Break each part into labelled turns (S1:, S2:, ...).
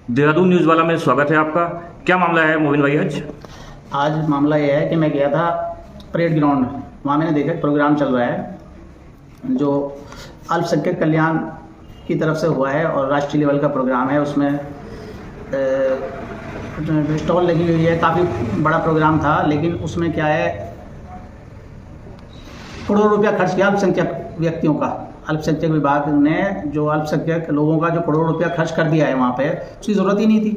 S1: Dehradun news वाला में स्वागत है आपका। क्या मामला है मोबिन भाई आज?
S2: आज मामला यह है कि मैं गया था परेड ग्राउंड, वहाँ मैंने देखा प्रोग्राम चल रहा है जो अल्पसंख्यक कल्याण की तरफ से हुआ है और राष्ट्रीय लेवल का प्रोग्राम है। उसमें स्टॉल लगी हुई है, काफ़ी बड़ा प्रोग्राम था, लेकिन उसमें क्या है, करोड़ों रुपया खर्च किया अल्पसंख्यक व्यक्तियों का। अल्पसंख्यक विभाग ने जो अल्पसंख्यक लोगों का जो करोड़ों रुपया खर्च कर दिया है वहाँ पे, उसकी ज़रूरत ही नहीं थी।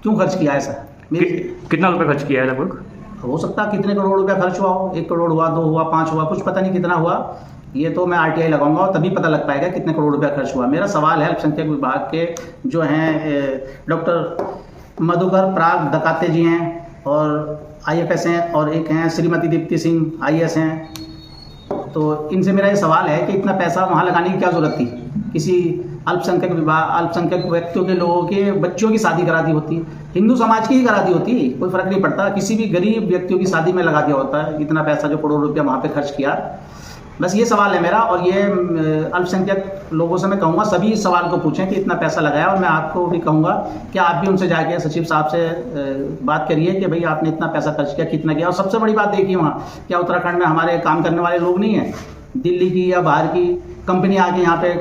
S2: क्यों खर्च किया ऐसा?
S1: कितना रुपए खर्च किया है लगभग?
S2: हो सकता है कितने करोड़ रुपया खर्च हुआ हो, 1 करोड़ हुआ, 2 हुआ, 5 हुआ, कुछ पता नहीं कितना हुआ। ये तो मैं RTI लगाऊंगा और तभी पता लग पाएगा कितने करोड़ रुपया खर्च हुआ। मेरा सवाल है अल्पसंख्यक विभाग के जो हैं डॉक्टर मधुकर प्राग दकाते जी हैं और IFS हैं, और एक हैं श्रीमती दीप्ति सिंह IAS हैं। तो इनसे मेरा ये सवाल है कि इतना पैसा वहाँ लगाने की क्या ज़रूरत थी? किसी अल्पसंख्यक व्यक्तियों के लोगों के बच्चों की शादी करा दी होती, हिंदू समाज की ही करा दी होती, कोई फ़र्क नहीं पड़ता। किसी भी गरीब व्यक्तियों की शादी में लगा दिया होता है इतना पैसा, जो करोड़ रुपया वहाँ पे खर्च किया। बस ये सवाल है मेरा, और ये अल्पसंख्यक लोगों से मैं कहूँगा सभी इस सवाल को पूछें कि इतना पैसा लगाया। और मैं आपको भी कहूँगा कि आप भी उनसे जाके सचिव साहब से बात करिए कि भाई आपने इतना पैसा खर्च किया, कितना किया। और सबसे बड़ी बात देखिए, वहाँ क्या उत्तराखंड में हमारे काम करने वाले लोग नहीं हैं? दिल्ली की या बाहर की कंपनी आके यहाँ पे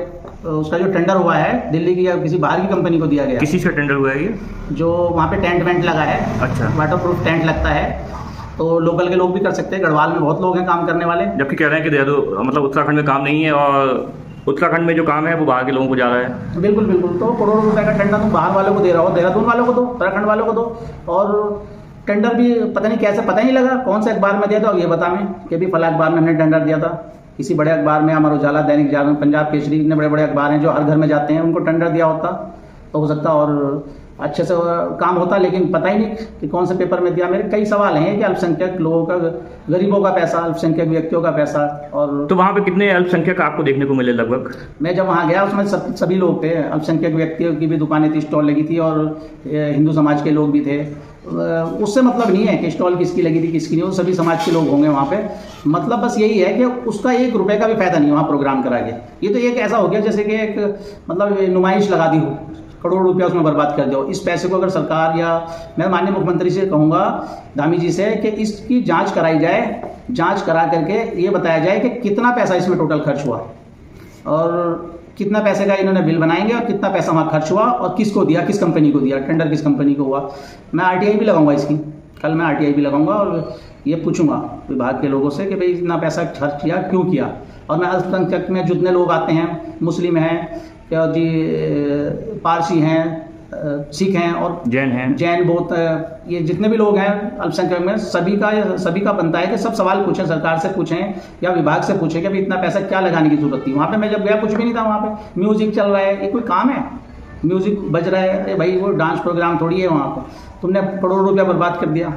S2: उसका जो टेंडर हुआ है दिल्ली की या किसी बाहर की कंपनी को दिया गया।
S1: किसी से टेंडर हुआ है ये?
S2: जो वहाँ पे टेंट वेंट लगा है,
S1: अच्छा,
S2: वाटरप्रूफ टेंट लगता है, तो लोकल के लोग भी कर सकते हैं। गढ़वाल में बहुत लोग हैं काम करने वाले।
S1: जबकि कह रहे हैं कि देहरादून मतलब उत्तराखंड में काम नहीं है और उत्तराखंड में जो काम है वो बाहर के लोगों को जा रहा है।
S2: बिल्कुल बिल्कुल। तो करोड़ों रुपए का टेंडर तुम बाहर वालों को दे रहा हो, देहरादून वालों को दो, उत्तराखंड वालों को दो। और टेंडर भी पता नहीं कैसे, पता ही नहीं लगा कौन से अखबार में दिया था। और ये बता मैं कि भी फला अखबार में हमने टेंडर दिया था, किसी बड़े अखबार में, अमर उजाला, दैनिक जागरण, पंजाब केसरी, इतने बड़े बड़े अखबार हैं जो हर घर में जाते हैं, उनको टेंडर दिया होता तो हो सकता और अच्छे से काम होता। लेकिन पता ही नहीं कि कौन से पेपर में दिया। मेरे कई सवाल हैं कि अल्पसंख्यक लोगों का, गरीबों का पैसा, अल्पसंख्यक व्यक्तियों का पैसा। और
S1: तो वहाँ पे कितने अल्पसंख्यक आपको देखने को मिले लगभग?
S2: मैं जब वहाँ गया उसमें सभी लोग थे, अल्पसंख्यक व्यक्तियों की भी दुकानें थी, स्टॉल लगी थी, और हिंदू समाज के लोग भी थे। उससे मतलब नहीं है कि स्टॉल किसकी लगी थी किसकी नहीं, वो सभी समाज के लोग होंगे वहाँ पे। मतलब बस यही है कि उसका 1 रुपये का भी फायदा नहीं वहाँ प्रोग्राम करा के। ये तो एक ऐसा हो गया जैसे कि एक मतलब नुमाइश लगा दी हो, करोड़ रुपया उसमें बर्बाद कर दो। इस पैसे को अगर सरकार, या मैं माननीय मुख्यमंत्री से कहूँगा, धामी जी से, कि इसकी जांच कराई जाए, जांच करा करके ये बताया जाए कि कितना पैसा इसमें टोटल खर्च हुआ और कितना पैसे का इन्होंने बिल बनाएंगे और कितना पैसा वहाँ खर्च हुआ और किसको दिया, किस कंपनी को दिया, टेंडर किस कंपनी को हुआ। मैं RTI भी लगाऊंगा इसकी, कल मैं RTI भी लगाऊंगा और ये पूछूंगा विभाग के लोगों से कि भाई इतना पैसा खर्च किया, क्यों किया। और मैं अल्पसंख्यक में जितने लोग आते हैं, मुस्लिम हैं, क्या जी, पारसी हैं, सिख हैं और जैन बहुत, ये जितने भी लोग हैं अल्पसंख्यक में, सभी का बनता है कि सब सवाल पूछें, सरकार से पूछें या विभाग से पूछें कि अभी इतना पैसा क्या लगाने की जरूरत थी। वहाँ पे मैं जब गया कुछ भी नहीं था। वहाँ पे म्यूजिक चल रहा है, ये कोई काम है? म्यूजिक बज रहा है, अरे भाई वो डांस प्रोग्राम थोड़ी है वहाँ पर। तुमने करोड़ों रुपया बर्बाद कर दिया।